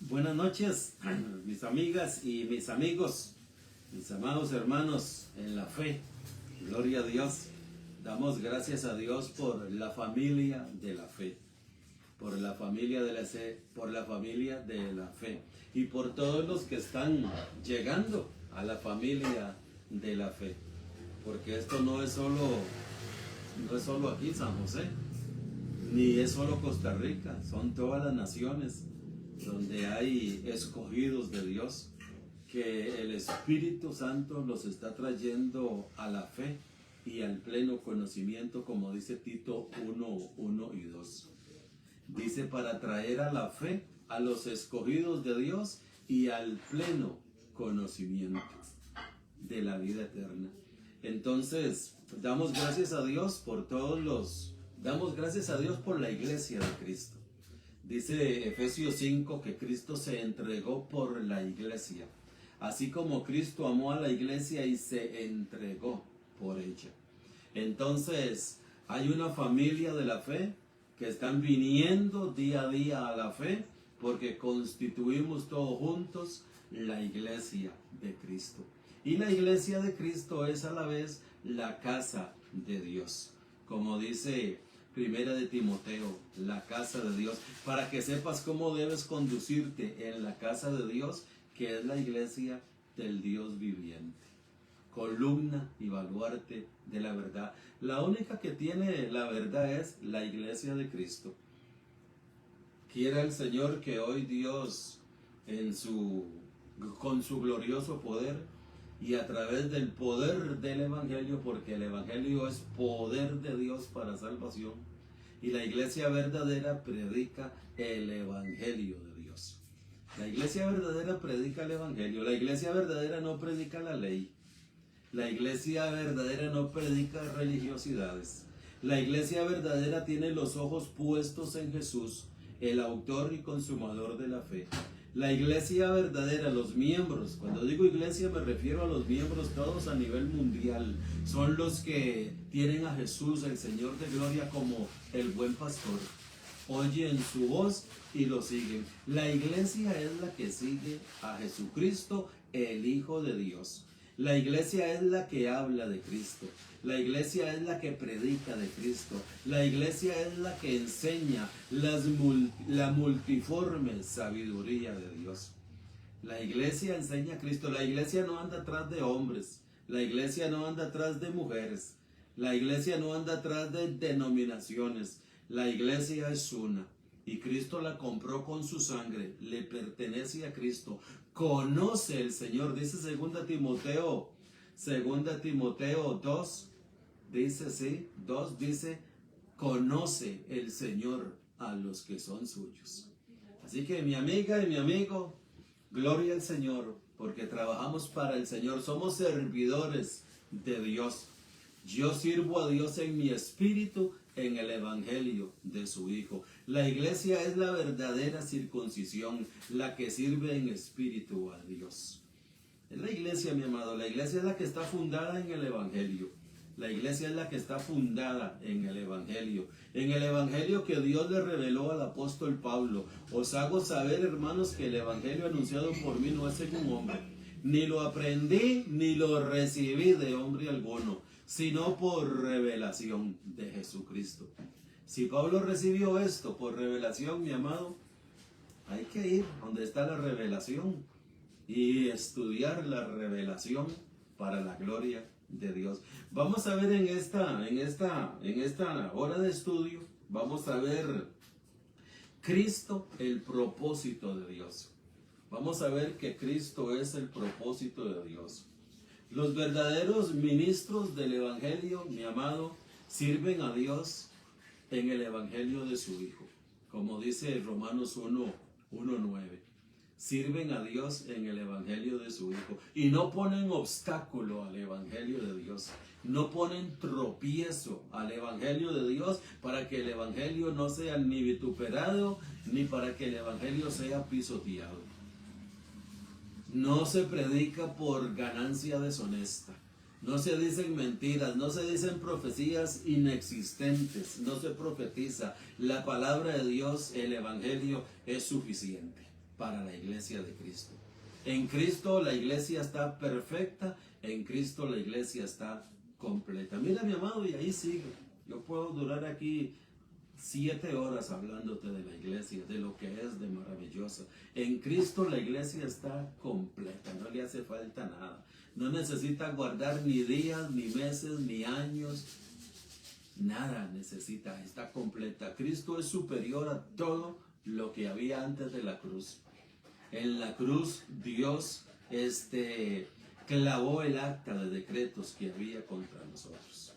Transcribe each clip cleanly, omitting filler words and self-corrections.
Buenas noches, mis amigas y mis amigos, mis amados hermanos en la fe. Gloria a Dios. Damos gracias a Dios por la familia de la fe, por la familia de la fe, por la familia de la fe y por todos los que están llegando a la familia de la fe. Porque esto no es solo aquí San José, ni es solo Costa Rica, son todas las naciones donde hay escogidos de Dios, que el Espíritu Santo los está trayendo a la fe y al pleno conocimiento, como dice Tito 1:1 y 2. Dice, para traer a la fe a los escogidos de Dios y al pleno conocimiento de la vida eterna. Entonces, damos gracias a Dios por damos gracias a Dios por la iglesia de Cristo. Dice Efesios 5 que Cristo se entregó por la iglesia, así como Cristo amó a la iglesia y se entregó por ella. Entonces, hay una familia de la fe que están viniendo día a día a la fe, porque constituimos todos juntos la iglesia de Cristo. Y la iglesia de Cristo es a la vez la casa de Dios, como dice Primera de Timoteo, la casa de Dios, para que sepas cómo debes conducirte en la casa de Dios, que es la iglesia del Dios viviente, columna y baluarte de la verdad. La única que tiene la verdad es la iglesia de Cristo. Quiera el Señor que hoy Dios, con su glorioso poder y a través del poder del Evangelio, porque el Evangelio es poder de Dios para salvación, y la iglesia verdadera predica el Evangelio de Dios. La iglesia verdadera predica el Evangelio. La iglesia verdadera no predica la ley. La iglesia verdadera no predica religiosidades. La iglesia verdadera tiene los ojos puestos en Jesús, el autor y consumador de la fe. La iglesia verdadera, los miembros, cuando digo iglesia me refiero a los miembros todos a nivel mundial, son los que tienen a Jesús, el Señor de gloria, como el buen pastor. Oyen su voz y lo siguen. La iglesia es la que sigue a Jesucristo, el Hijo de Dios. La iglesia es la que habla de Cristo. La iglesia es la que predica de Cristo. La iglesia es la que enseña la multiforme sabiduría de Dios. La iglesia enseña a Cristo. La iglesia no anda atrás de hombres. La iglesia no anda atrás de mujeres. La iglesia no anda atrás de denominaciones. La iglesia es una. Y Cristo la compró con su sangre. Le pertenece a Cristo. Conoce el Señor. Dice 2 Timoteo 2. Dice, sí, 2 dice, conoce el Señor a los que son suyos. Así que mi amiga y mi amigo, gloria al Señor, porque trabajamos para el Señor, somos servidores de Dios. Yo sirvo a Dios en mi espíritu, en el Evangelio de su Hijo. La iglesia es la verdadera circuncisión, la que sirve en espíritu a Dios. Es la iglesia, mi amado, la iglesia es la que está fundada en el Evangelio. La iglesia es la que está fundada en el Evangelio que Dios le reveló al apóstol Pablo. Os hago saber, hermanos, que el Evangelio anunciado por mí no es según hombre, ni lo aprendí ni lo recibí de hombre alguno, sino por revelación de Jesucristo. Si Pablo recibió esto por revelación, mi amado, hay que ir donde está la revelación y estudiar la revelación para la gloria de Dios. Vamos a ver en esta hora de estudio, vamos a ver Cristo, el propósito de Dios. Vamos a ver que Cristo es el propósito de Dios. Los verdaderos ministros del Evangelio, mi amado, sirven a Dios en el Evangelio de su Hijo, como dice Romanos 1:9. Sirven a Dios en el Evangelio de su Hijo y no ponen obstáculo al Evangelio de Dios, no ponen tropiezo al Evangelio de Dios, para que el Evangelio no sea ni vituperado ni para que el Evangelio sea pisoteado. No se predica por ganancia deshonesta, no se dicen mentiras, no se dicen profecías inexistentes, no se profetiza. La palabra de Dios, el Evangelio, es suficiente. para la iglesia de Cristo. En Cristo la iglesia está perfecta, en Cristo la iglesia está completa. Mira, mi amado, y ahí sigue. Yo puedo durar aquí 7 horas hablándote de la iglesia, de lo que es de maravillosa. En Cristo la iglesia está completa, no le hace falta nada. No necesita guardar ni días, ni meses, ni años. Nada necesita, está completa. Cristo es superior a todo lo que había antes de la cruz. En la cruz Dios clavó el acta de decretos que había contra nosotros.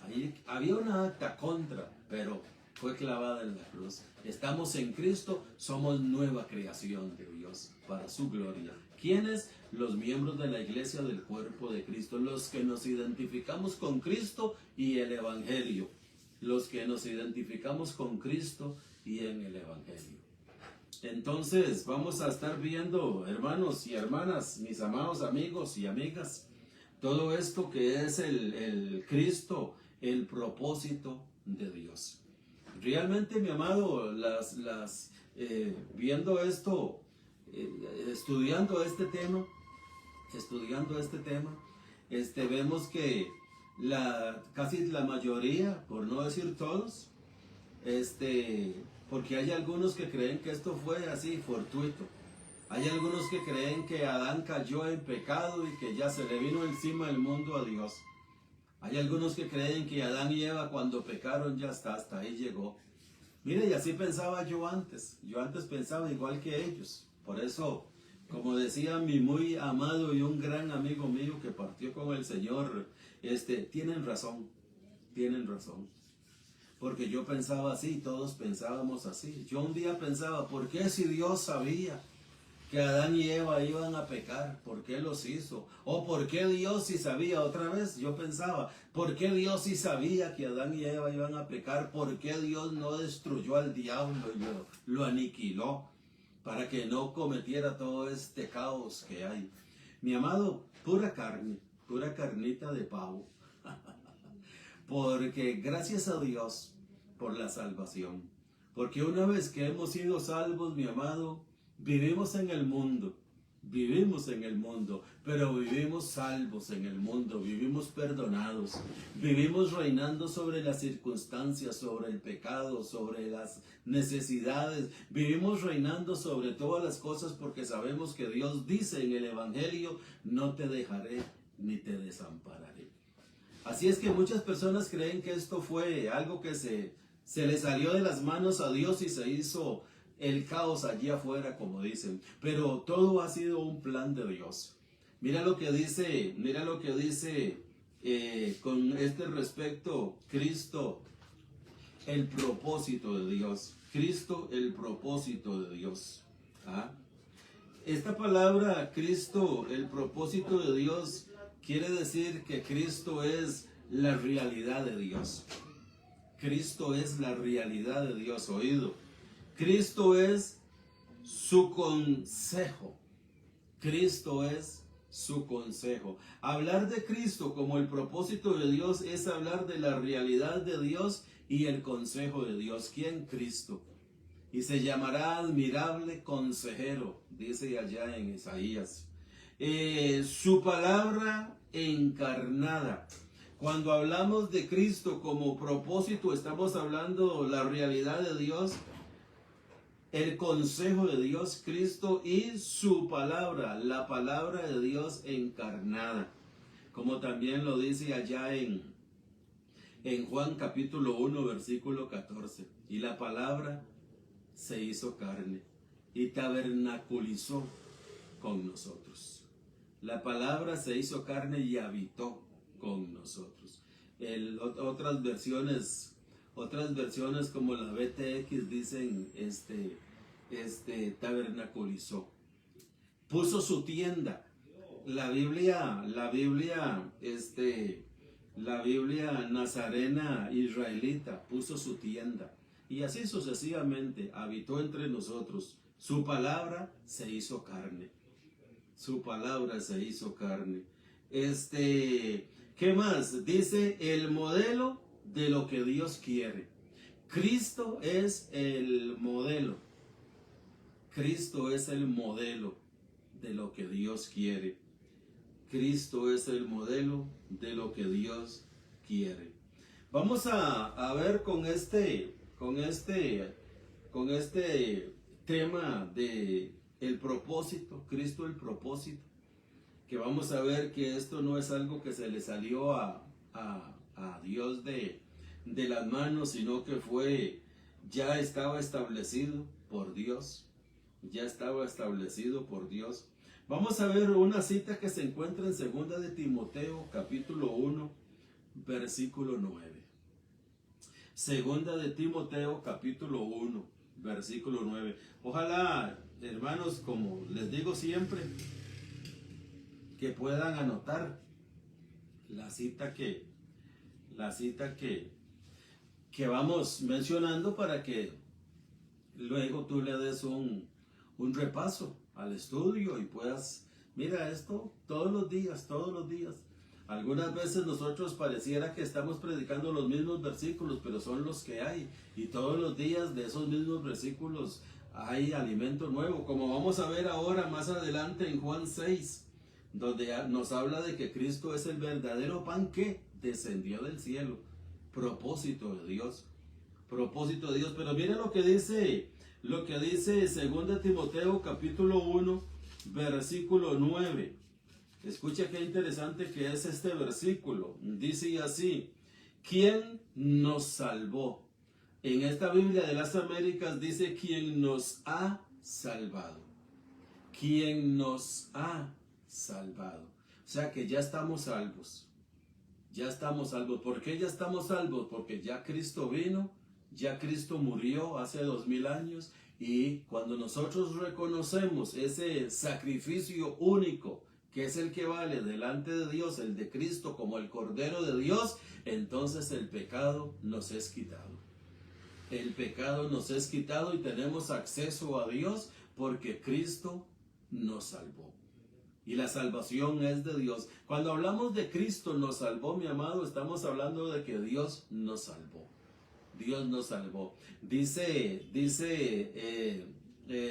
Ahí había una acta contra, pero fue clavada en la cruz. Estamos en Cristo, somos nueva creación de Dios para su gloria. ¿Quiénes? Los miembros de la iglesia del cuerpo de Cristo, los que nos identificamos con Cristo y el Evangelio. Los que nos identificamos con Cristo y en el Evangelio. Entonces vamos a estar viendo, hermanos y hermanas, mis amados amigos y amigas, todo esto que es el Cristo, el propósito de Dios. Realmente, mi amado, viendo esto, estudiando este tema, vemos que casi la mayoría, por no decir todos, porque hay algunos que creen que esto fue así, fortuito. Hay algunos que creen que Adán cayó en pecado y que ya se le vino encima el mundo a Dios. Hay algunos que creen que Adán y Eva cuando pecaron ya está, hasta ahí llegó. Mire, y así pensaba yo antes. Yo antes pensaba igual que ellos. Por eso, como decía mi muy amado y un gran amigo mío que partió con el Señor, tienen razón. Porque yo pensaba así, todos pensábamos así. Yo un día pensaba, ¿por qué si Dios sabía que Adán y Eva iban a pecar? ¿Por qué los hizo? O ¿por qué Dios si sabía? Otra vez yo pensaba, ¿por qué Dios si sabía que Adán y Eva iban a pecar? ¿Por qué Dios no destruyó al diablo y lo aniquiló para que no cometiera todo este caos que hay? Mi amado, pura carne, pura carnita de pavo. Porque gracias a Dios por la salvación. Porque una vez que hemos sido salvos, mi amado, vivimos en el mundo, pero vivimos salvos en el mundo, vivimos perdonados, vivimos reinando sobre las circunstancias, sobre el pecado, sobre las necesidades, vivimos reinando sobre todas las cosas porque sabemos que Dios dice en el Evangelio, no te dejaré ni te desampararé. Así es que muchas personas creen que esto fue algo que se le salió de las manos a Dios y se hizo el caos allí afuera, como dicen. Pero todo ha sido un plan de Dios. Mira lo que dice con este respecto, Cristo, el propósito de Dios. Cristo, el propósito de Dios. ¿Ah? Esta palabra, Cristo, el propósito de Dios, quiere decir que Cristo es la realidad de Dios. Cristo es la realidad de Dios, oído. Cristo es su consejo. Cristo es su consejo. Hablar de Cristo como el propósito de Dios es hablar de la realidad de Dios y el consejo de Dios. ¿Quién? Cristo. Y se llamará admirable consejero, dice allá en Isaías. Su palabra encarnada. Cuando hablamos de Cristo como propósito, estamos hablando la realidad de Dios, el consejo de Dios, Cristo y su palabra, la palabra de Dios encarnada. Como también lo dice allá en Juan capítulo 1, versículo 14. Y la palabra se hizo carne y tabernaculizó con nosotros. La palabra se hizo carne y habitó con nosotros. Otras versiones como la BTX dicen tabernaculizó. Puso su tienda. La Biblia nazarena israelita puso su tienda. Y así sucesivamente habitó entre nosotros. Su palabra se hizo carne. Su palabra se hizo carne. ¿Qué más? Dice el modelo de lo que Dios quiere. Cristo es el modelo. Cristo es el modelo de lo que Dios quiere. Cristo es el modelo de lo que Dios quiere. Vamos a ver con este tema de el propósito, Cristo el propósito, que vamos a ver que esto no es algo que se le salió a Dios de las manos, sino que ya estaba establecido por Dios. Ya estaba establecido por Dios. Vamos a ver una cita que se encuentra en 2 de Timoteo, capítulo 1, versículo 9. 2 de Timoteo, capítulo 1, versículo 9. Ojalá, hermanos, como les digo siempre, que puedan anotar la cita que vamos mencionando para que luego tú le des un repaso al estudio y puedas, mira esto todos los días. Algunas veces nosotros pareciera que estamos predicando los mismos versículos, pero son los que hay. Y todos los días de esos mismos versículos hay alimento nuevo, como vamos a ver ahora más adelante en Juan 6, donde nos habla de que Cristo es el verdadero pan que descendió del cielo. Propósito de Dios. Pero mire lo que dice 2 Timoteo capítulo 1, versículo 9. Escucha qué interesante que es este versículo. Dice así: ¿quién nos salvó? En esta Biblia de las Américas dice: ¿quién nos ha salvado? ¿Quién nos ha salvado? O sea que ya estamos salvos. Ya estamos salvos. ¿Por qué ya estamos salvos? Porque ya Cristo vino, ya Cristo murió hace 2000 años, y cuando nosotros reconocemos ese sacrificio único, que es el que vale delante de Dios, el de Cristo como el Cordero de Dios, entonces el pecado nos es quitado. El pecado nos es quitado y tenemos acceso a Dios porque Cristo nos salvó. Y la salvación es de Dios. Cuando hablamos de Cristo nos salvó, mi amado, estamos hablando de que Dios nos salvó. Dios nos salvó. Dice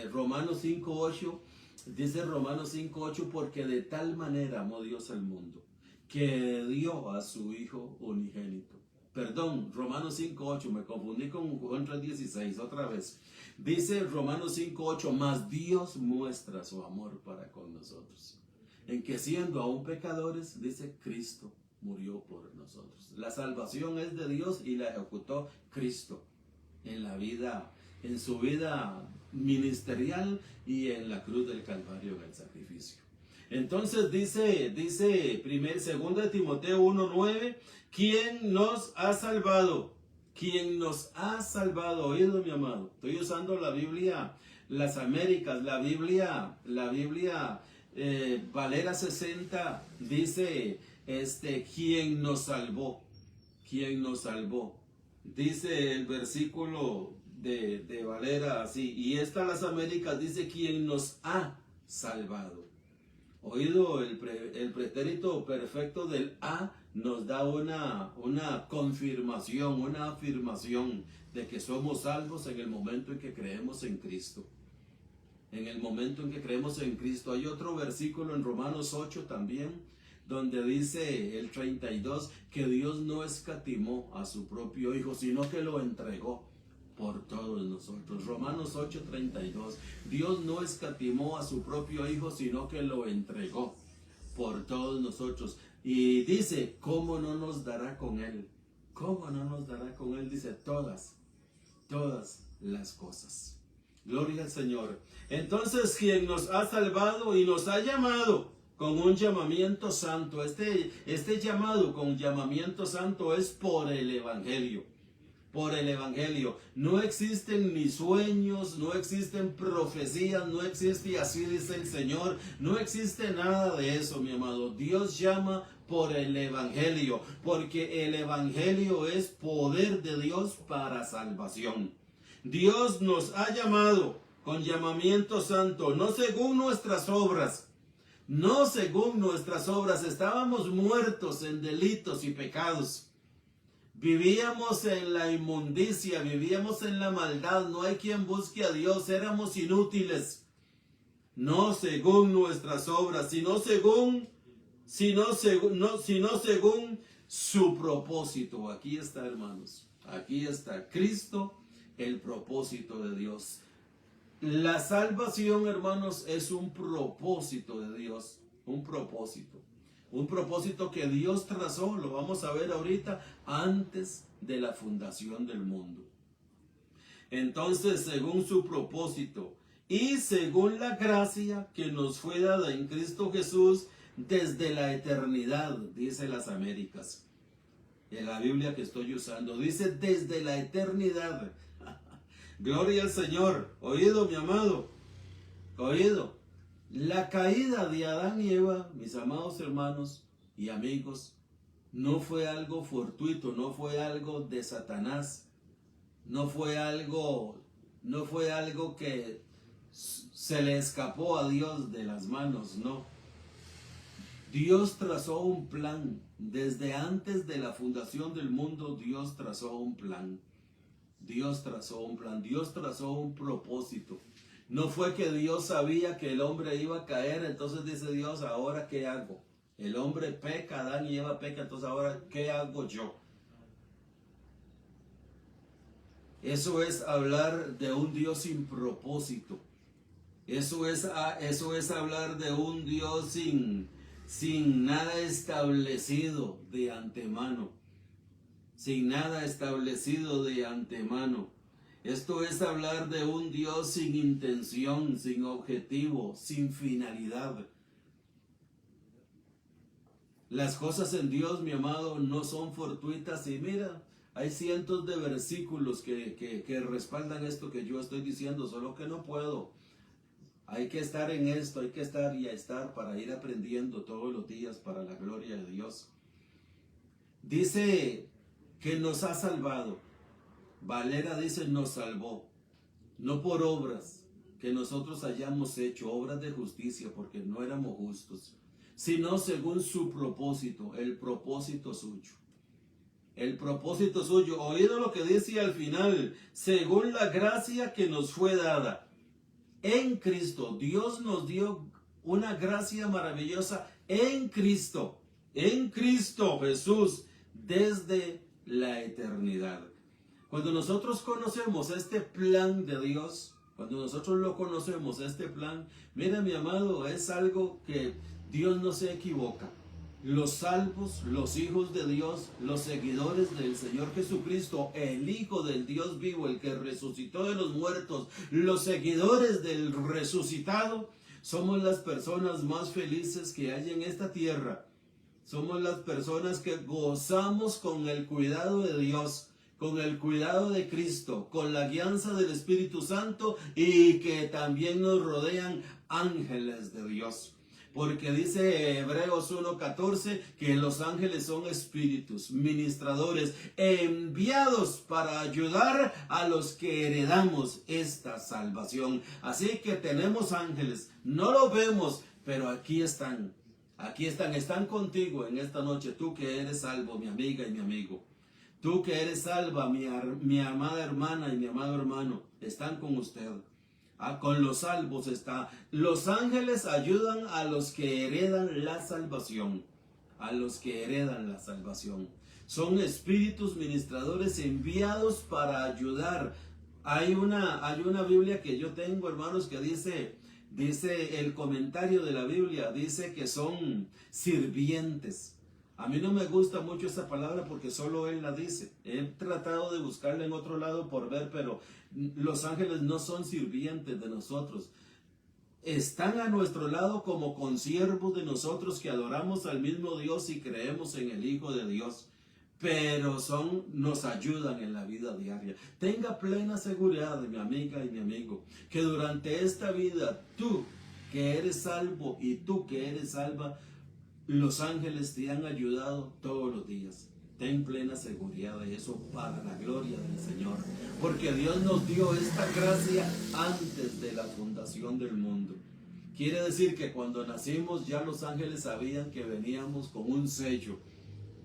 Romanos 5:8, porque de tal manera amó Dios al mundo, que dio a su Hijo unigénito. Perdón, Romanos 5:8, me confundí con Juan 3:16, otra vez. Dice Romanos 5:8, mas Dios muestra su amor para con nosotros, en que siendo aún pecadores, dice, Cristo murió por nosotros. La salvación es de Dios y la ejecutó Cristo en su vida ministerial y en la cruz del Calvario, en el sacrificio. Entonces dice 2 de Timoteo 1:9, ¿quién nos ha salvado? ¿Quién nos ha salvado? Oído, mi amado, estoy usando la Biblia, las Américas, la Biblia Valera 60, dice, ¿quién nos salvó? ¿Quién nos salvó? Dice el versículo de Valera así, y las Américas dice, ¿quién nos ha salvado? Oído, el pretérito perfecto del ha nos da una confirmación, una afirmación de que somos salvos en el momento en que creemos en Cristo. En el momento en que creemos en Cristo. Hay otro versículo en Romanos 8 también, donde dice el 32, que Dios no escatimó a su propio Hijo, sino que lo entregó por todos nosotros. Romanos 8:32, Dios no escatimó a su propio Hijo, sino que lo entregó por todos nosotros. Y dice, ¿cómo no nos dará con Él? ¿Cómo no nos dará con Él? Dice, todas las cosas. Gloria al Señor. Entonces, quien nos ha salvado y nos ha llamado con un llamamiento santo. Este llamado con llamamiento santo es por el Evangelio. Por el Evangelio. No existen ni sueños, no existen profecías, no existe así dice el Señor. No existe nada de eso, mi amado. Dios llama por el Evangelio, porque el Evangelio es poder de Dios para salvación. Dios nos ha llamado con llamamiento santo, no según nuestras obras. No según nuestras obras. Estábamos muertos en delitos y pecados. Vivíamos en la inmundicia, vivíamos en la maldad, no hay quien busque a Dios, éramos inútiles, no según nuestras obras, sino según su propósito. Aquí está, hermanos, aquí está Cristo, el propósito de Dios. La salvación, hermanos, es un propósito de Dios, un propósito que Dios trazó, lo vamos a ver ahorita, antes de la fundación del mundo. Entonces, según su propósito y según la gracia que nos fue dada en Cristo Jesús desde la eternidad, dice las Américas, en la Biblia que estoy usando, dice desde la eternidad. Gloria al Señor. Oído, mi amado, oído. La caída de Adán y Eva, mis amados hermanos y amigos, no fue algo fortuito, no fue algo de Satanás, no fue algo que se le escapó a Dios de las manos, no. Dios trazó un plan. Desde antes de la fundación del mundo, Dios trazó un plan. Dios trazó un plan, Dios trazó un propósito. No fue que Dios sabía que el hombre iba a caer, entonces dice Dios, ¿ahora qué hago? El hombre peca, Adán y Eva peca, entonces ¿ahora qué hago yo? Eso es hablar de un Dios sin propósito. Eso es hablar de un Dios sin nada establecido de antemano. Sin nada establecido de antemano. Esto es hablar de un Dios sin intención, sin objetivo, sin finalidad. Las cosas en Dios, mi amado, no son fortuitas. Y mira, hay cientos de versículos que respaldan esto que yo estoy diciendo, solo que no puedo. Hay que estar en esto, hay que estar y a estar para ir aprendiendo todos los días para la gloria de Dios. Dice que nos ha salvado. Valera dice nos salvó, no por obras que nosotros hayamos hecho, obras de justicia, porque no éramos justos, sino según su propósito, el propósito suyo. El propósito suyo. Oído lo que dice al final, según la gracia que nos fue dada en Cristo. Dios nos dio una gracia maravillosa en Cristo Jesús, desde la eternidad. Cuando nosotros conocemos este plan de Dios, cuando nosotros lo conocemos, este plan, mira mi amado, es algo que Dios no se equivoca. Los salvos, los hijos de Dios, los seguidores del Señor Jesucristo, el Hijo del Dios vivo, el que resucitó de los muertos, los seguidores del resucitado, somos las personas más felices que hay en esta tierra. Somos las personas que gozamos con el cuidado de Dios, con el cuidado de Cristo, con la guianza del Espíritu Santo, y que también nos rodean ángeles de Dios. Porque dice Hebreos 1:14 que los ángeles son espíritus, ministradores, enviados para ayudar a los que heredamos esta salvación. Así que tenemos ángeles, no los vemos, pero aquí están. Aquí están contigo en esta noche, tú que eres salvo, mi amiga y mi amigo. Tú que eres salva, mi amada hermana y mi amado hermano, están con usted. Con los salvos está. Los ángeles ayudan a los que heredan la salvación. A los que heredan la salvación. Son espíritus ministradores enviados para ayudar. Hay una Biblia que yo tengo, hermanos, que dice el comentario de la Biblia, dice que son sirvientes. A mí no me gusta mucho esa palabra porque solo Él la dice. He tratado de buscarla en otro lado por ver, pero los ángeles no son sirvientes de nosotros. Están a nuestro lado como consiervos de nosotros que adoramos al mismo Dios y creemos en el Hijo de Dios. Pero nos ayudan en la vida diaria. Tenga plena seguridad, mi amiga y mi amigo, que durante esta vida, tú que eres salvo y tú que eres salva, los ángeles te han ayudado todos los días. Ten plena seguridad de eso para la gloria del Señor. Porque Dios nos dio esta gracia antes de la fundación del mundo. Quiere decir que cuando nacimos ya los ángeles sabían que veníamos con un sello.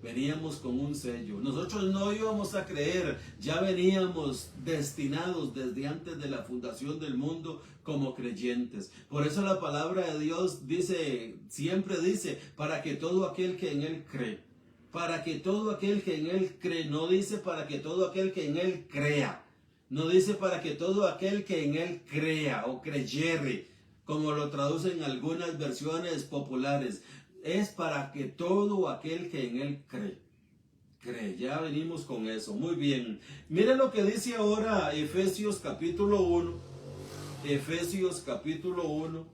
Veníamos con un sello. Nosotros no íbamos a creer, ya veníamos destinados desde antes de la fundación del mundo como creyentes. Por eso la palabra de Dios dice, siempre dice, para que todo aquel que en Él cree, para que todo aquel que en Él cree, no dice para que todo aquel que en Él crea, no dice para que todo aquel que en Él crea o creyere, como lo traducen algunas versiones populares. Es para que todo aquel que en Él cree. Ya venimos con eso. Muy bien. Miren lo que dice ahora Efesios capítulo 1. Efesios capítulo 1.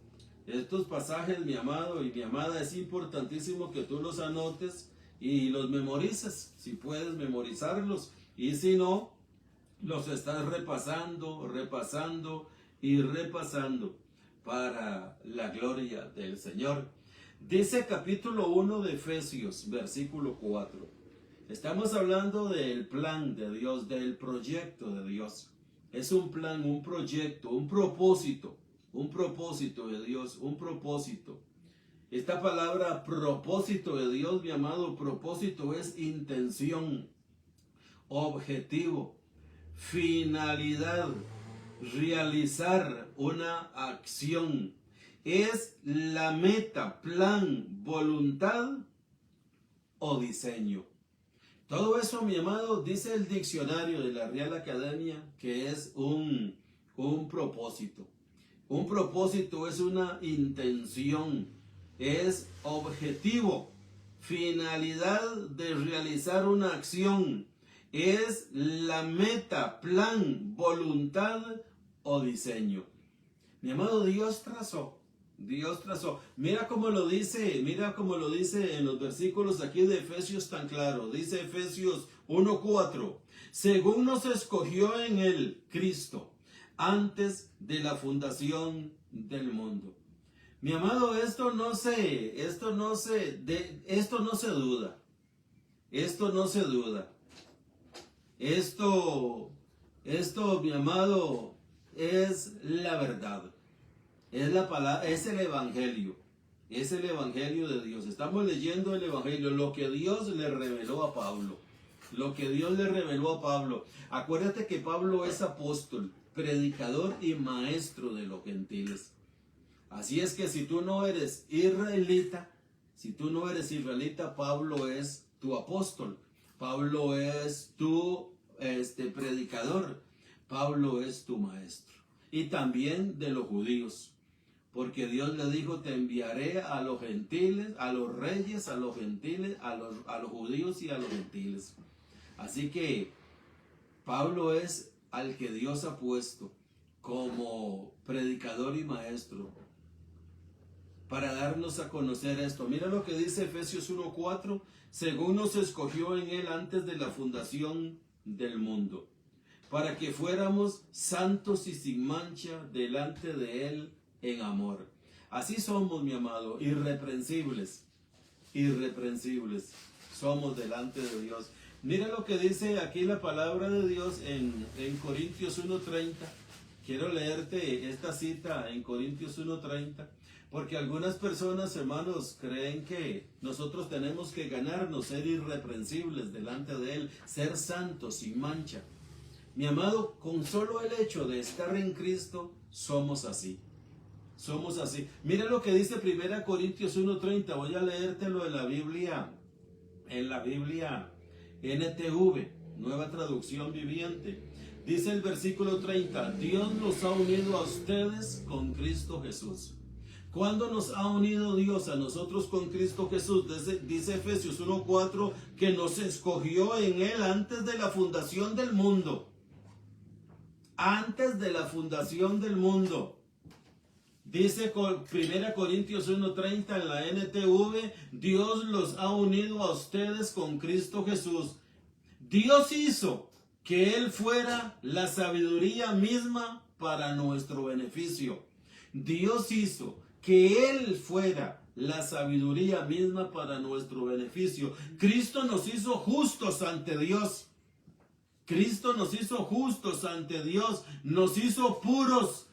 Estos pasajes, mi amado y mi amada, es importantísimo que tú los anotes y los memorices. Si puedes memorizarlos. Y si no, los estás repasando y repasando para la gloria del Señor. Dice capítulo 1 de Efesios, versículo 4. Estamos hablando del plan de Dios, del proyecto de Dios. Es un plan, un proyecto, un propósito de Dios, un propósito. Esta palabra propósito de Dios, mi amado, propósito es intención, objetivo, finalidad, realizar una acción. Es la meta, plan, voluntad o diseño. Todo eso, mi amado, dice el diccionario de la Real Academia que es un propósito. Un propósito es una intención, es objetivo, finalidad de realizar una acción. Es la meta, plan, voluntad o diseño. Mi amado, Dios trazó. Mira cómo lo dice en los versículos aquí de Efesios tan claro. Dice Efesios 1:4. Según nos escogió en él, Cristo, antes de la fundación del mundo. Mi amado, esto no se duda. Esto, mi amado, es la verdad. Es la palabra, es el evangelio de Dios. Estamos leyendo el evangelio, lo que Dios le reveló a Pablo. Acuérdate que Pablo es apóstol, predicador y maestro de los gentiles. Así es que si tú no eres israelita, Pablo es tu apóstol, Pablo es tu predicador, Pablo es tu maestro. Y también de los judíos. Porque Dios le dijo, te enviaré a los gentiles, a los reyes, a los gentiles, a los judíos y a los gentiles. Así que Pablo es al que Dios ha puesto como predicador y maestro para darnos a conocer esto. Mira lo que dice Efesios 1:4, según nos escogió en él antes de la fundación del mundo, para que fuéramos santos y sin mancha delante de él en amor. Así somos, mi amado, irreprensibles somos delante de Dios. Mira lo que dice aquí la palabra de Dios en Corintios 1:30. Quiero leerte esta cita en Corintios 1:30, porque algunas personas, hermanos, creen que nosotros tenemos que ganarnos ser irreprensibles delante de Él, ser santos sin mancha. Mi amado, con solo el hecho de estar en Cristo, somos así. Mira lo que dice 1 Corintios 1:30. Voy a leértelo en la Biblia NTV, Nueva Traducción Viviente. Dice el versículo 30, Dios los ha unido a ustedes con Cristo Jesús. ¿Cuándo nos ha unido Dios a nosotros con Cristo Jesús? Dice Efesios 1:4 que nos escogió en Él antes de la fundación del mundo. Antes de la fundación del mundo. Dice 1 Corintios 1:30 en la NTV, Dios los ha unido a ustedes con Cristo Jesús. Dios hizo que Él fuera la sabiduría misma para nuestro beneficio. Dios hizo que Él fuera la sabiduría misma para nuestro beneficio. Cristo nos hizo justos ante Dios. Nos hizo puros,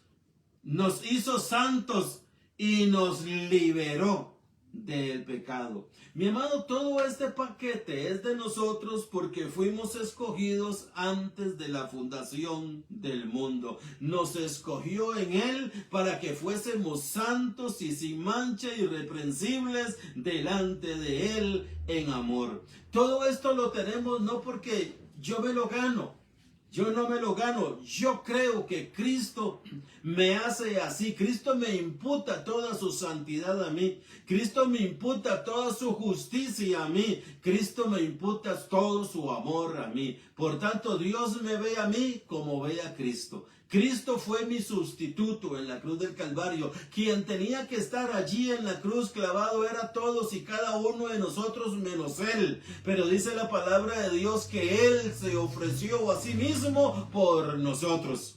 nos hizo santos y nos liberó. del pecado. Mi amado, todo este paquete es de nosotros porque fuimos escogidos antes de la fundación del mundo. Nos escogió en Él para que fuésemos santos y sin mancha, irreprensibles delante de Él en amor. Todo esto lo tenemos no porque yo me lo gano. Yo no me lo gano, yo creo que Cristo me hace así, Cristo me imputa toda su santidad a mí, Cristo me imputa toda su justicia a mí, Cristo me imputa todo su amor a mí. Por tanto, Dios me ve a mí como ve a Cristo. Cristo fue mi sustituto en la cruz del Calvario. Quien tenía que estar allí en la cruz clavado era todos y cada uno de nosotros menos Él. Pero dice la palabra de Dios que Él se ofreció a sí mismo por nosotros.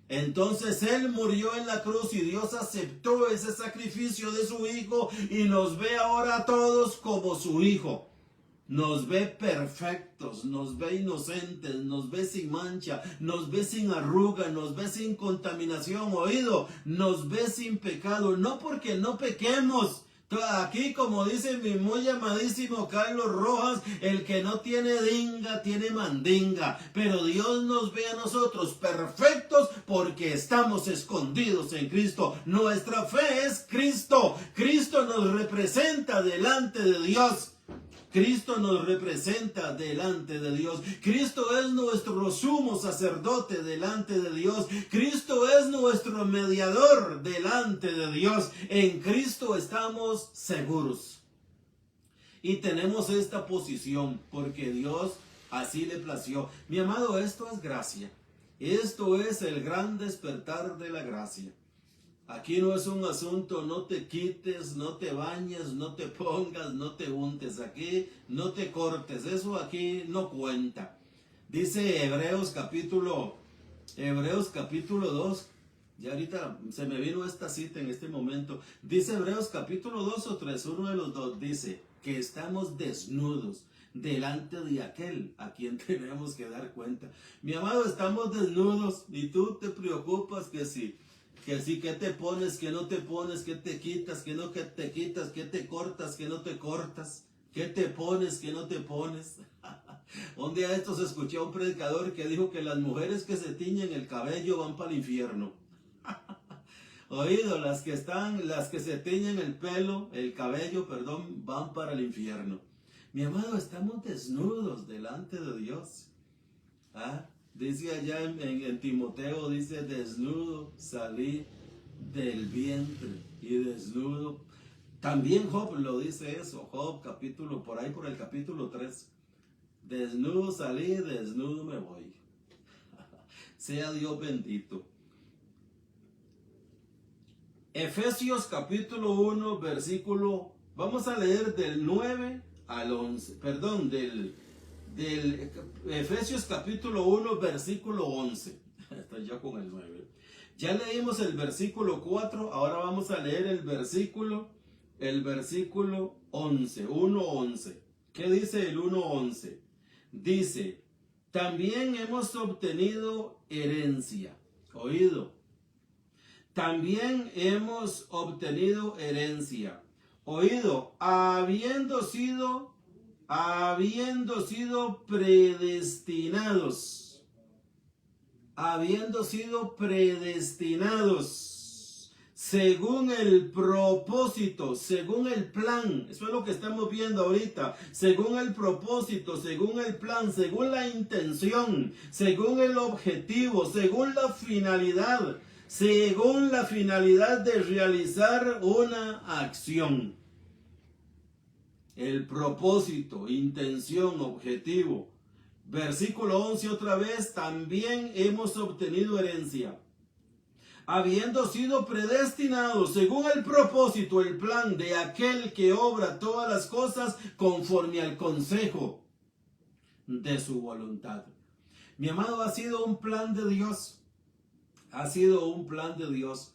Entonces Él murió en la cruz y Dios aceptó ese sacrificio de su Hijo y nos ve ahora a todos como su Hijo. Nos ve perfectos, nos ve inocentes, nos ve sin mancha, nos ve sin arruga, nos ve sin contaminación, oído, nos ve sin pecado, no porque no pequemos. Aquí, como dice mi muy amadísimo Carlos Rojas, el que no tiene dinga, tiene mandinga. Pero Dios nos ve a nosotros perfectos porque estamos escondidos en Cristo. Nuestra fe es Cristo. Cristo nos representa delante de Dios. Cristo nos representa delante de Dios. Cristo es nuestro sumo sacerdote delante de Dios. Cristo es nuestro mediador delante de Dios. En Cristo estamos seguros. Y tenemos esta posición porque Dios así le plació. Mi amado, esto es gracia. Esto es el gran despertar de la gracia. Aquí no es un asunto, no te quites, no te bañes, no te pongas, no te untes. Aquí no te cortes, eso aquí no cuenta. Dice Hebreos capítulo 2. Ya ahorita se me vino esta cita en este momento. Dice Hebreos capítulo 2 o 3, uno de los dos dice que estamos desnudos delante de aquel a quien tenemos que dar cuenta. Mi amado, estamos desnudos y tú te preocupas que sí, que te pones, que no te pones, que te quitas, que no que te quitas, que te cortas, que no te cortas, que te pones, que no te pones. Un día de estos escuché a un predicador que dijo que las mujeres que se tiñen el cabello van para el infierno. Oído, las que se tiñen el cabello, van para el infierno. Mi amado, estamos desnudos delante de Dios. Dice allá en Timoteo, dice, desnudo salí del vientre y desnudo. También Job lo dice eso, Job por el capítulo 3. Desnudo salí, desnudo me voy. Sea Dios bendito. Efesios capítulo 1, versículo, vamos a leer del 9 al 11, del Efesios capítulo 1, versículo 11. Estoy ya con el 9. Ya leímos el versículo 4, ahora vamos a leer el versículo 11, 1:11. ¿Qué dice el 1:11? Dice, también hemos obtenido herencia. Oído. También hemos obtenido herencia. Oído, habiendo sido predestinados, según el propósito, según el plan. Eso es lo que estamos viendo ahorita. Según el propósito, según el plan, según la intención, según el objetivo, según la finalidad de realizar una acción. El propósito, intención, objetivo. Versículo 11 otra vez, también hemos obtenido herencia. Habiendo sido predestinados según el propósito, el plan de aquel que obra todas las cosas conforme al consejo de su voluntad. Mi amado, ha sido un plan de Dios. Ha sido un plan de Dios.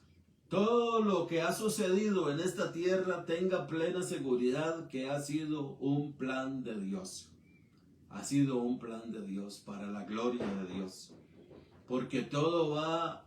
Todo lo que ha sucedido en esta tierra, tenga plena seguridad que ha sido un plan de Dios. Ha sido un plan de Dios para la gloria de Dios. Porque todo va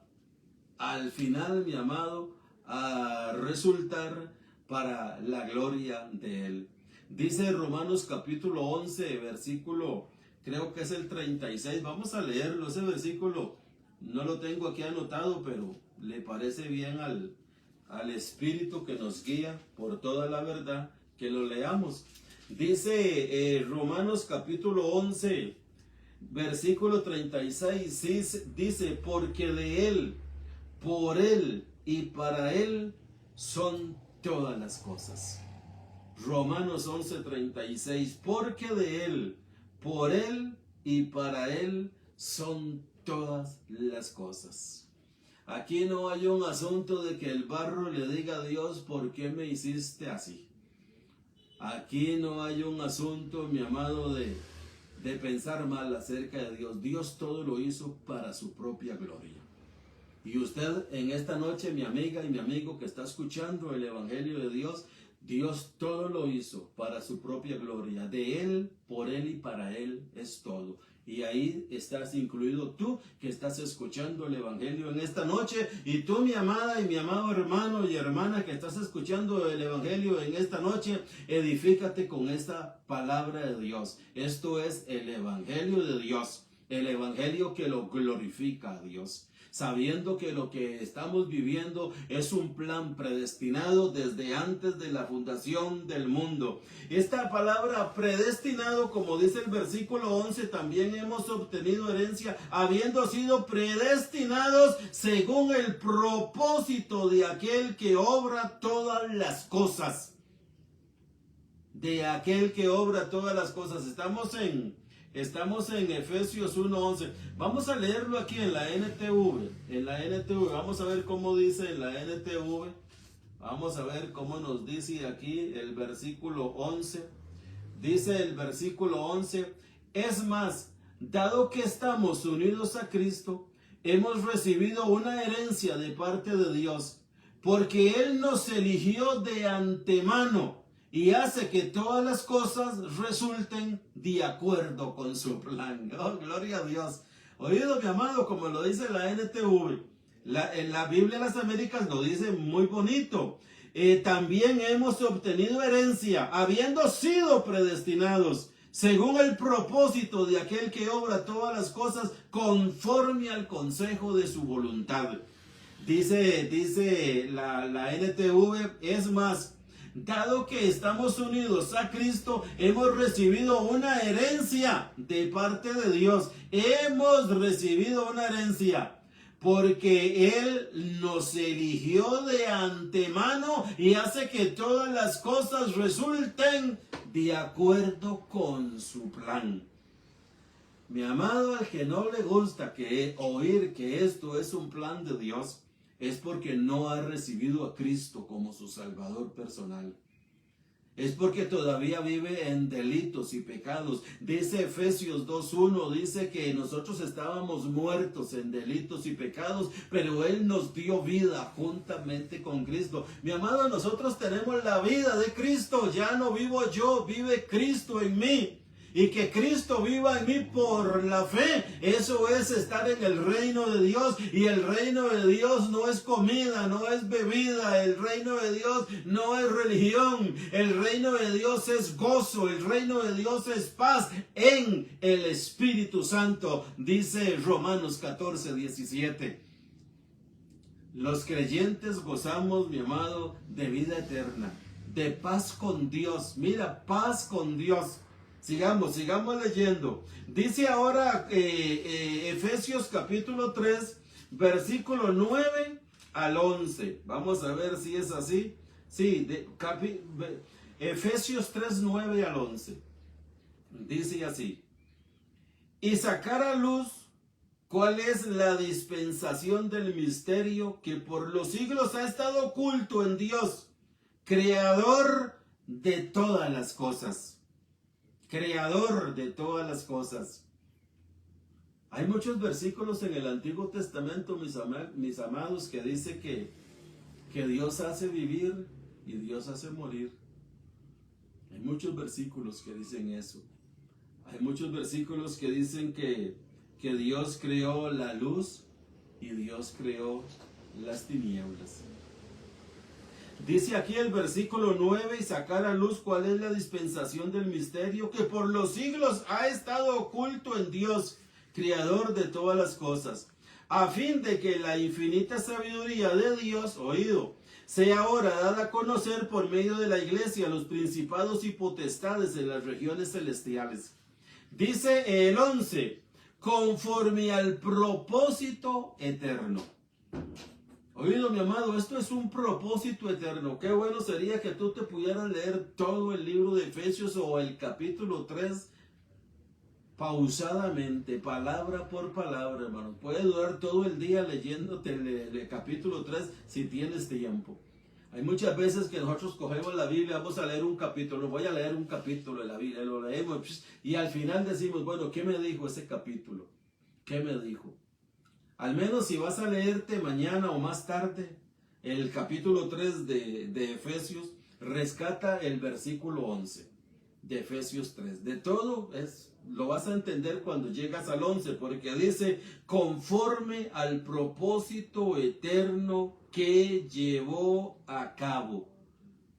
al final, mi amado, a resultar para la gloria de Él. Dice Romanos capítulo 11, versículo, creo que es el 36. Vamos a leerlo. Ese versículo no lo tengo aquí anotado, pero le parece bien al Espíritu que nos guía por toda la verdad, que lo leamos. Dice Romanos capítulo 11, versículo 36, dice, porque de Él, por Él y para Él son todas las cosas. Romanos 11:36, porque de Él, por Él y para Él son todas las cosas. Aquí no hay un asunto de que el barro le diga a Dios, ¿por qué me hiciste así? Aquí no hay un asunto, mi amado, de pensar mal acerca de Dios. Dios todo lo hizo para su propia gloria. Y usted en esta noche, mi amiga y mi amigo que está escuchando el Evangelio de Dios, Dios todo lo hizo para su propia gloria. De Él, por Él y para Él es todo. Y ahí estás incluido tú que estás escuchando el Evangelio en esta noche. Y tú, mi amada y mi amado hermano y hermana que estás escuchando el Evangelio en esta noche, edifícate con esta palabra de Dios. Esto es el Evangelio de Dios. El Evangelio que lo glorifica a Dios. Sabiendo que lo que estamos viviendo es un plan predestinado desde antes de la fundación del mundo. Esta palabra predestinado, como dice el versículo 11, también hemos obtenido herencia, habiendo sido predestinados según el propósito de aquel que obra todas las cosas. De aquel que obra todas las cosas. Estamos en Efesios 1:11. Vamos a leerlo aquí en la NTV. En la NTV, vamos a ver cómo dice en la NTV. Vamos a ver cómo nos dice aquí el versículo 11. Dice el versículo 11: es más, dado que estamos unidos a Cristo, hemos recibido una herencia de parte de Dios, porque Él nos eligió de antemano y hace que todas las cosas resulten de acuerdo con su plan. Oh, gloria a Dios. Oído, mi amado, como lo dice la NTV. En la Biblia de las Américas lo dice muy bonito. También hemos obtenido herencia, habiendo sido predestinados, según el propósito de aquel que obra todas las cosas conforme al consejo de su voluntad. Dice la NTV, es más, dado que estamos unidos a Cristo, hemos recibido una herencia de parte de Dios. Hemos recibido una herencia porque Él nos eligió de antemano y hace que todas las cosas resulten de acuerdo con su plan. Mi amado, al que no le gusta oír que esto es un plan de Dios, es porque no ha recibido a Cristo como su Salvador personal. Es porque todavía vive en delitos y pecados. Dice Efesios 2:1, dice que nosotros estábamos muertos en delitos y pecados, pero Él nos dio vida juntamente con Cristo. Mi amado, nosotros tenemos la vida de Cristo. Ya no vivo yo, vive Cristo en mí. Y que Cristo viva en mí por la fe, eso es estar en el reino de Dios. Y el reino de Dios no es comida, no es bebida. El reino de Dios no es religión. El reino de Dios es gozo. El reino de Dios es paz en el Espíritu Santo. Dice Romanos 14:17. Los creyentes gozamos, mi amado, de vida eterna, de paz con Dios. Mira, paz con Dios. Sigamos leyendo. Dice ahora Efesios capítulo 3, versículo 9 al 11. Vamos a ver si es así. Sí, Efesios 3, 9 al 11. Dice así: y sacar a luz cuál es la dispensación del misterio que por los siglos ha estado oculto en Dios, creador de todas las cosas. Creador de todas las cosas. Hay muchos versículos en el Antiguo Testamento, mis amados, que dice que Dios hace vivir y Dios hace morir. Hay muchos versículos que dicen eso. Hay muchos versículos que dicen que Dios creó la luz y Dios creó las tinieblas. Dice aquí el versículo 9, y sacar a luz cuál es la dispensación del misterio que por los siglos ha estado oculto en Dios, Creador de todas las cosas, a fin de que la infinita sabiduría de Dios, oído, sea ahora dada a conocer por medio de la iglesia a los principados y potestades de las regiones celestiales. Dice el 11, conforme al propósito eterno. Oído, mi amado, esto es un propósito eterno. Qué bueno sería que tú te pudieras leer todo el libro de Efesios o el capítulo 3 pausadamente, palabra por palabra, hermano. Puedes durar todo el día leyéndote el capítulo 3 si tienes tiempo. Hay muchas veces que nosotros cogemos la Biblia, vamos a leer un capítulo, voy a leer un capítulo de la Biblia, lo leemos y al final decimos, bueno, ¿qué me dijo ese capítulo? ¿Qué me dijo? Al menos si vas a leerte mañana o más tarde el capítulo 3 de Efesios, rescata el versículo 11 de Efesios 3. De todo lo vas a entender cuando llegas al 11, porque dice, conforme al propósito eterno que llevó a cabo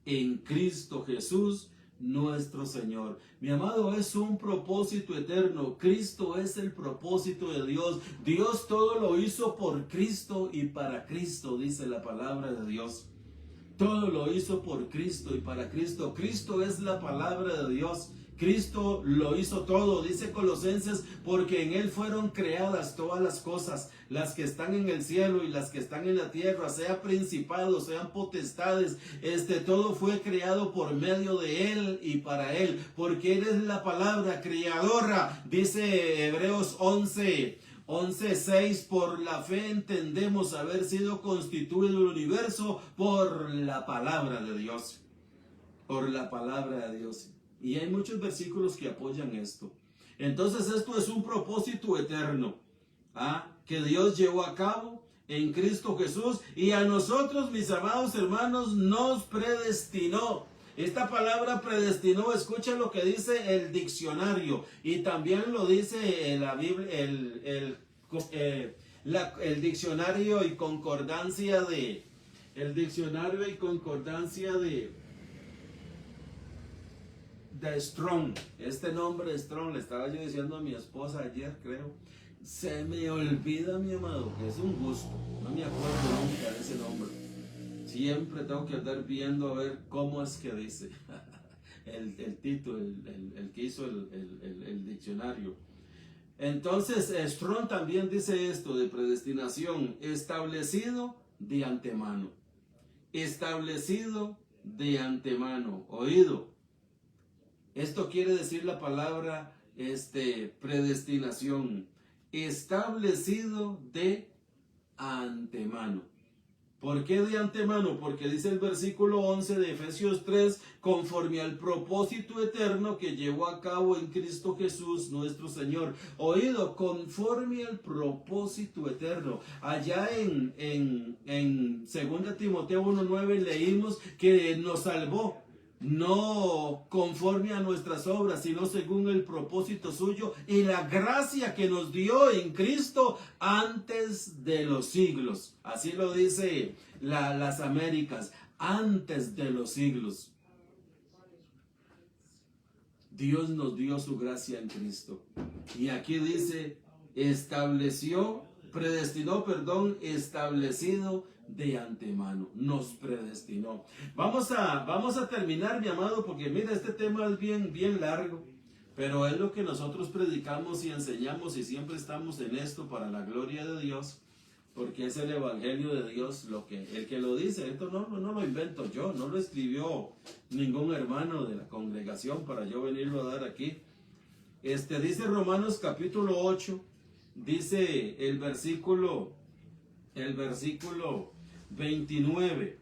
en Cristo Jesús, nuestro Señor. Mi amado, es un propósito eterno. Cristo es el propósito de Dios. Dios todo lo hizo por Cristo y para Cristo, dice la palabra de Dios. Todo lo hizo por Cristo y para Cristo. Cristo es la palabra de Dios. Cristo lo hizo todo, dice Colosenses, porque en Él fueron creadas todas las cosas, las que están en el cielo y las que están en la tierra, sean principados, sean potestades, todo fue creado por medio de Él y para Él, porque Él es la palabra creadora, dice Hebreos 11:6, por la fe entendemos haber sido constituido el universo por la palabra de Dios, por la palabra de Dios. Y hay muchos versículos que apoyan esto. Entonces esto es un propósito eterno, que Dios llevó a cabo en Cristo Jesús y a nosotros, mis amados hermanos, nos predestinó. Esta palabra predestinó, escucha lo que dice el diccionario y también lo dice la Biblia, el diccionario y concordancia de Strong. Este nombre Strong, le estaba yo diciendo a mi esposa ayer, creo, se me olvida, mi amado, que es un gusto, no me acuerdo nunca de ese nombre. Siempre tengo que andar viendo a ver cómo es que dice el título, el que hizo el diccionario. Entonces Strong también dice esto de predestinación: establecido de antemano, establecido de antemano. Oído, esto quiere decir la palabra predestinación, establecido de antemano. ¿Por qué de antemano? Porque dice el versículo 11 de Efesios 3, conforme al propósito eterno que llevó a cabo en Cristo Jesús nuestro Señor. Oído, conforme al propósito eterno. Allá en 2 Timoteo 1:9 leímos que nos salvó, no conforme a nuestras obras, sino según el propósito suyo y la gracia que nos dio en Cristo antes de los siglos. Así lo dice las Américas, antes de los siglos. Dios nos dio su gracia en Cristo. Y aquí dice, establecido de antemano, nos predestinó. Vamos a terminar, mi amado, porque mira, este tema es bien largo, pero es lo que nosotros predicamos y enseñamos y siempre estamos en esto para la gloria de Dios, porque es el evangelio de Dios el que lo dice. Esto no lo invento yo, no lo escribió ningún hermano de la congregación para yo venirlo a dar aquí. Dice Romanos capítulo 8, dice el versículo 29,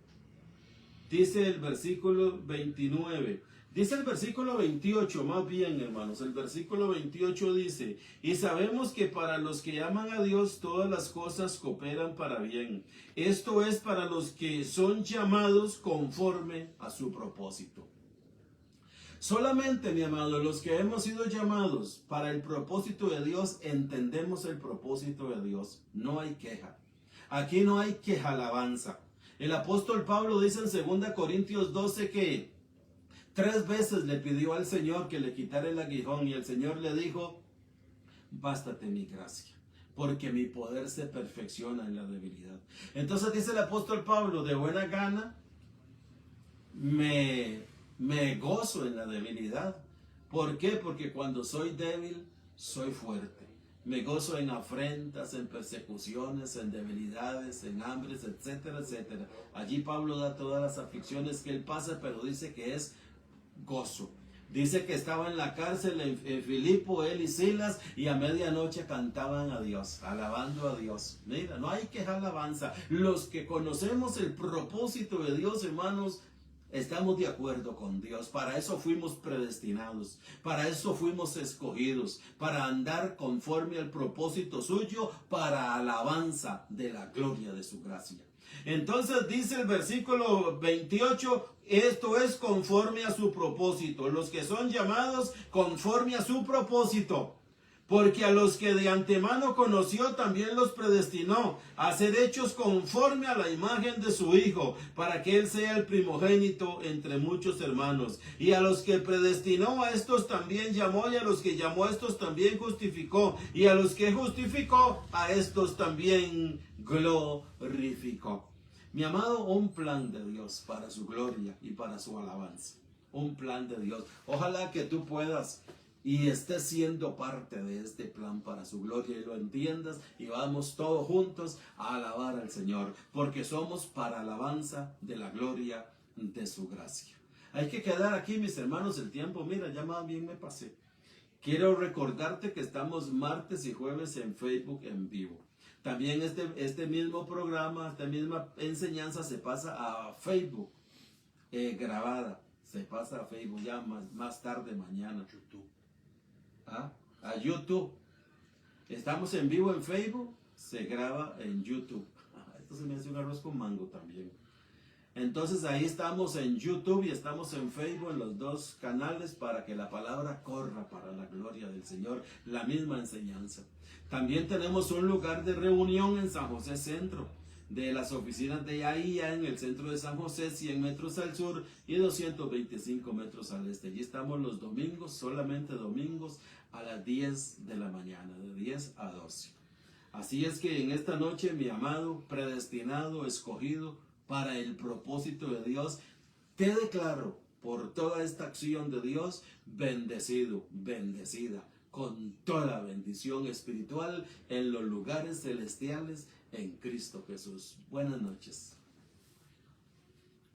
dice el versículo 29, dice el versículo 28, más bien, hermanos, el versículo 28 dice, y sabemos que para los que aman a Dios todas las cosas cooperan para bien, esto es para los que son llamados conforme a su propósito. Solamente, mi amado, los que hemos sido llamados para el propósito de Dios, entendemos el propósito de Dios. No hay queja. Aquí no hay queja alabanza. El apóstol Pablo dice en 2 Corintios 12 que 3 veces le pidió al Señor que le quitara el aguijón y el Señor le dijo: bástate mi gracia, porque mi poder se perfecciona en la debilidad. Entonces dice el apóstol Pablo: de buena gana me gozo en la debilidad. ¿Por qué? Porque cuando soy débil, soy fuerte. Me gozo en afrentas, en persecuciones, en debilidades, en hambres, etcétera, etcétera. Allí Pablo da todas las aflicciones que él pasa, pero dice que es gozo. Dice que estaba en la cárcel en Filipo, él y Silas, y a medianoche cantaban a Dios, alabando a Dios. Mira, no hay que alabanza. Los que conocemos el propósito de Dios, hermanos, estamos de acuerdo con Dios. Para eso fuimos predestinados, para eso fuimos escogidos, para andar conforme al propósito suyo, para alabanza de la gloria de su gracia. Entonces dice el versículo 28, esto es conforme a su propósito, los que son llamados conforme a su propósito. Porque a los que de antemano conoció también los predestinó a ser hechos conforme a la imagen de su Hijo, para que Él sea el primogénito entre muchos hermanos. Y a los que predestinó, a estos también llamó, y a los que llamó, a estos también justificó, y a los que justificó, a estos también glorificó. Mi amado, un plan de Dios para su gloria y para su alabanza. Un plan de Dios. Ojalá que tú puedas y estés siendo parte de este plan para su gloria y lo entiendas, y vamos todos juntos a alabar al Señor, porque somos para alabanza de la gloria de su gracia. Hay que quedar aquí, mis hermanos, el tiempo, mira, ya más bien me pasé. Quiero recordarte que estamos martes y jueves en Facebook en vivo. También este mismo programa, esta misma enseñanza se pasa a Facebook grabada, se pasa a Facebook ya más tarde mañana. A YouTube. Estamos en vivo en Facebook, se graba en YouTube. Esto se me hace un arroz con mango también. Entonces ahí estamos en YouTube y estamos en Facebook, en los dos canales, para que la palabra corra para la gloria del Señor, la misma enseñanza. También tenemos un lugar de reunión en San José Centro, de las oficinas de AIA en el centro de San José, 100 metros al sur y 225 metros al este. Allí estamos los domingos, solamente domingos, a las 10 de la mañana, de 10 a 12. Así es que en esta noche, mi amado, predestinado, escogido para el propósito de Dios, te declaro por toda esta acción de Dios, bendecido, bendecida, con toda bendición espiritual en los lugares celestiales en Cristo Jesús. Buenas noches.